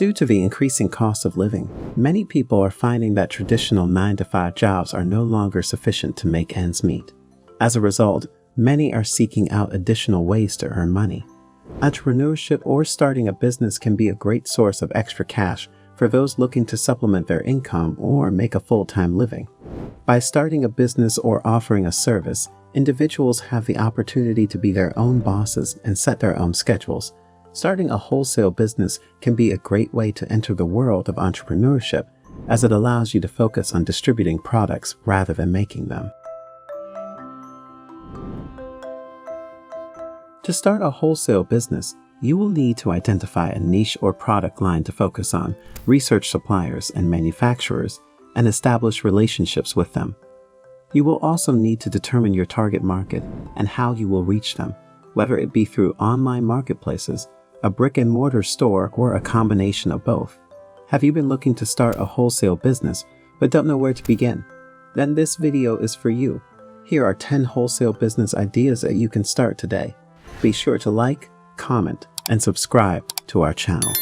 Due to the increasing cost of living, many people are finding that traditional 9-to-5 jobs are no longer sufficient to make ends meet. As a result, many are seeking out additional ways to earn money. Entrepreneurship or starting a business can be a great source of extra cash for those looking to supplement their income or make a full-time living. By starting a business or offering a service, individuals have the opportunity to be their own bosses and set their own schedules. Starting a wholesale business can be a great way to enter the world of entrepreneurship, as it allows you to focus on distributing products rather than making them. To start a wholesale business, you will need to identify a niche or product line to focus on, research suppliers and manufacturers, and establish relationships with them. You will also need to determine your target market and how you will reach them, whether it be through online marketplaces, a brick-and-mortar store, or a combination of both. Have you been looking to start a wholesale business but don't know where to begin? Then this video is for you. Here are 10 wholesale business ideas that you can start today. Be sure to like, comment, and subscribe to our channel.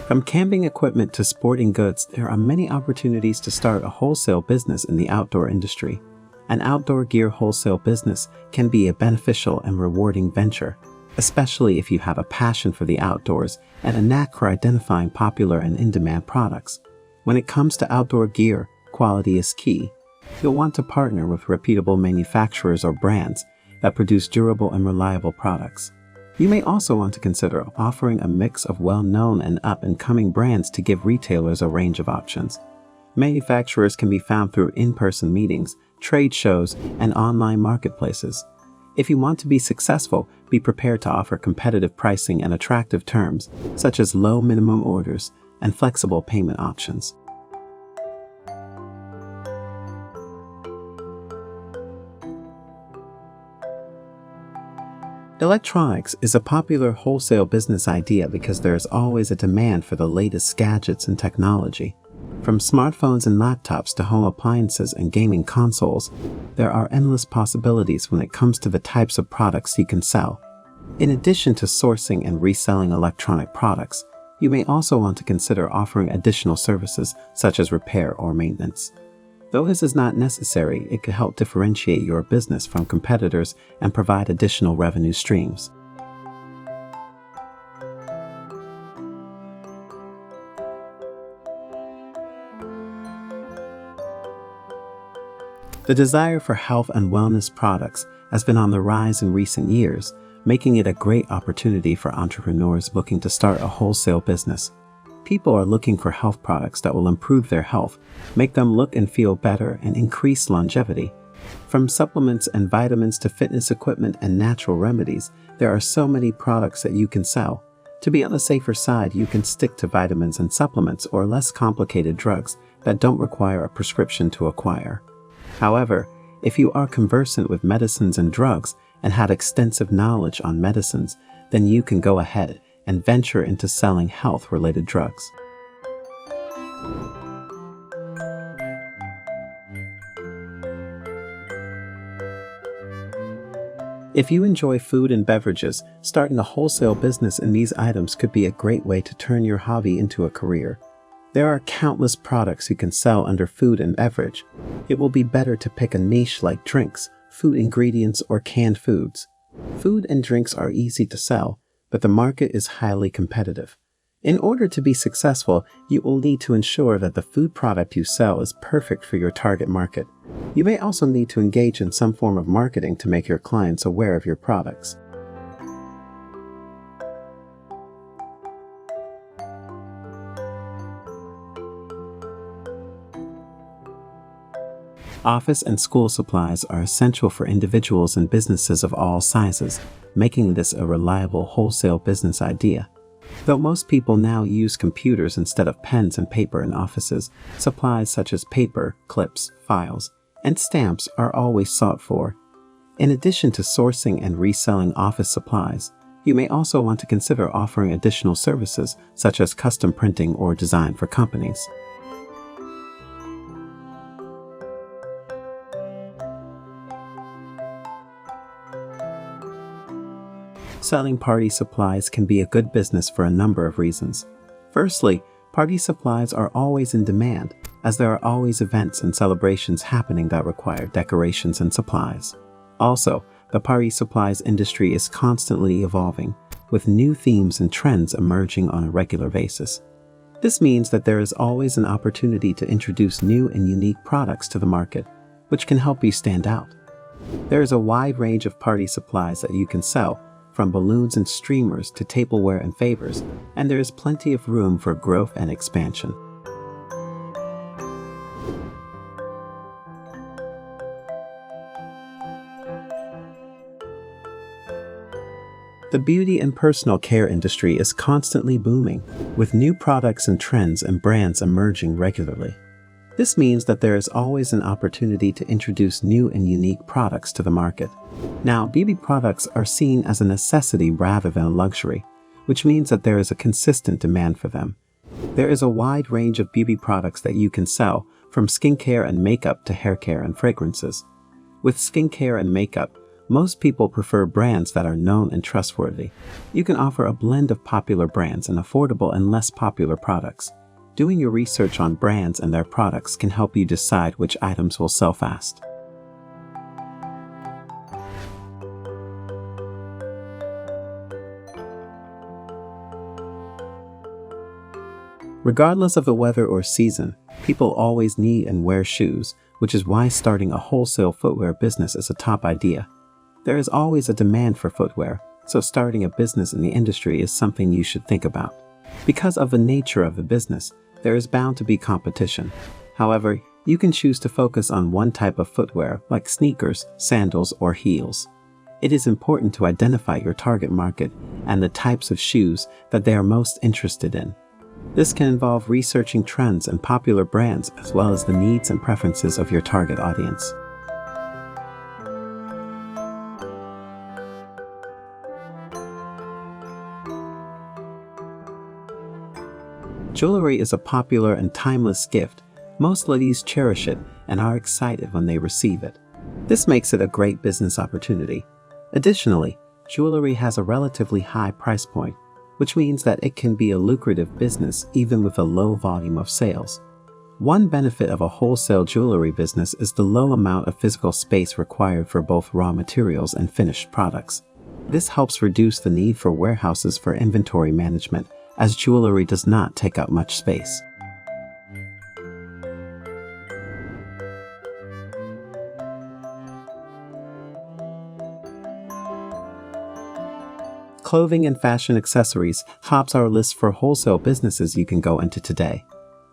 From camping equipment to sporting goods, there are many opportunities to start a wholesale business in the outdoor industry. An outdoor gear wholesale business can be a beneficial and rewarding venture, especially if you have a passion for the outdoors and a knack for identifying popular and in-demand products. When it comes to outdoor gear, quality is key. You'll want to partner with reputable manufacturers or brands that produce durable and reliable products. You may also want to consider offering a mix of well-known and up-and-coming brands to give retailers a range of options. Manufacturers can be found through in-person meetings, trade shows, and online marketplaces. If you want to be successful, be prepared to offer competitive pricing and attractive terms, such as low minimum orders and flexible payment options. Electronics is a popular wholesale business idea because there is always a demand for the latest gadgets and technology. From smartphones and laptops to home appliances and gaming consoles, there are endless possibilities when it comes to the types of products you can sell. In addition to sourcing and reselling electronic products, you may also want to consider offering additional services such as repair or maintenance. Though this is not necessary, it could help differentiate your business from competitors and provide additional revenue streams. The desire for health and wellness products has been on the rise in recent years, making it a great opportunity for entrepreneurs looking to start a wholesale business. People are looking for health products that will improve their health, make them look and feel better, and increase longevity. From supplements and vitamins to fitness equipment and natural remedies, there are so many products that you can sell. To be on the safer side, you can stick to vitamins and supplements or less complicated drugs that don't require a prescription to acquire. However, if you are conversant with medicines and drugs and have extensive knowledge on medicines, then you can go ahead and venture into selling health-related drugs. If you enjoy food and beverages, starting a wholesale business in these items could be a great way to turn your hobby into a career. There are countless products you can sell under food and beverage. It will be better to pick a niche like drinks, food ingredients, or canned foods. Food and drinks are easy to sell, but the market is highly competitive. In order to be successful, you will need to ensure that the food product you sell is perfect for your target market. You may also need to engage in some form of marketing to make your clients aware of your products. Office and school supplies are essential for individuals and businesses of all sizes, making this a reliable wholesale business idea. Though most people now use computers instead of pens and paper in offices, supplies such as paper, clips, files, and stamps are always sought for. In addition to sourcing and reselling office supplies, you may also want to consider offering additional services such as custom printing or design for companies. Selling party supplies can be a good business for a number of reasons. Firstly, party supplies are always in demand, as there are always events and celebrations happening that require decorations and supplies. Also, the party supplies industry is constantly evolving, with new themes and trends emerging on a regular basis. This means that there is always an opportunity to introduce new and unique products to the market, which can help you stand out. There is a wide range of party supplies that you can sell, from balloons and streamers to tableware and favors, and there is plenty of room for growth and expansion. The beauty and personal care industry is constantly booming, with new products and trends and brands emerging regularly. This means that there is always an opportunity to introduce new and unique products to the market. Now, beauty products are seen as a necessity rather than a luxury, which means that there is a consistent demand for them. There is a wide range of beauty products that you can sell, from skincare and makeup to hair care and fragrances. With skincare and makeup, most people prefer brands that are known and trustworthy. You can offer a blend of popular brands and affordable and less popular products. Doing your research on brands and their products can help you decide which items will sell fast. Regardless of the weather or season, people always need and wear shoes, which is why starting a wholesale footwear business is a top idea. There is always a demand for footwear, so starting a business in the industry is something you should think about. Because of the nature of the business, there is bound to be competition. However, you can choose to focus on one type of footwear, like sneakers, sandals, or heels. It is important to identify your target market and the types of shoes that they are most interested in. This can involve researching trends and popular brands, as well as the needs and preferences of your target audience. Jewelry is a popular and timeless gift. Most ladies cherish it and are excited when they receive it. This makes it a great business opportunity. Additionally, jewelry has a relatively high price point, which means that it can be a lucrative business even with a low volume of sales. One benefit of a wholesale jewelry business is the low amount of physical space required for both raw materials and finished products. This helps reduce the need for warehouses for inventory management, as jewelry does not take up much space. Clothing and fashion accessories tops our list for wholesale businesses you can go into today.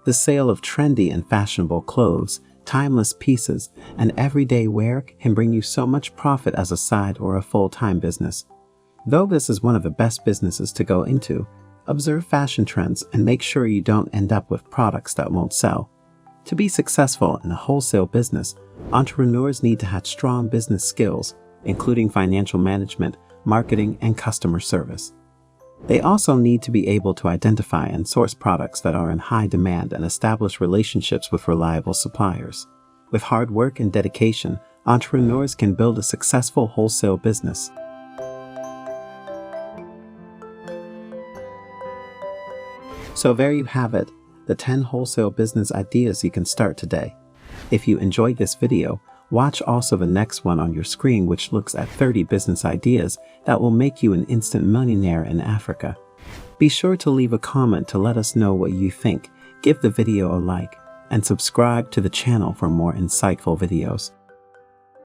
The sale of trendy and fashionable clothes, timeless pieces, and everyday wear can bring you so much profit as a side or a full-time business. Though this is one of the best businesses to go into, observe fashion trends and make sure you don't end up with products that won't sell. To be successful in a wholesale business, entrepreneurs need to have strong business skills, including financial management, marketing, and customer service. They also need to be able to identify and source products that are in high demand and establish relationships with reliable suppliers. With hard work and dedication, entrepreneurs can build a successful wholesale business. So there you have it, the 10 wholesale business ideas you can start today. If you enjoyed this video, watch also the next one on your screen, which looks at 30 business ideas that will make you an instant millionaire in Africa. Be sure to leave a comment to let us know what you think, give the video a like, and subscribe to the channel for more insightful videos.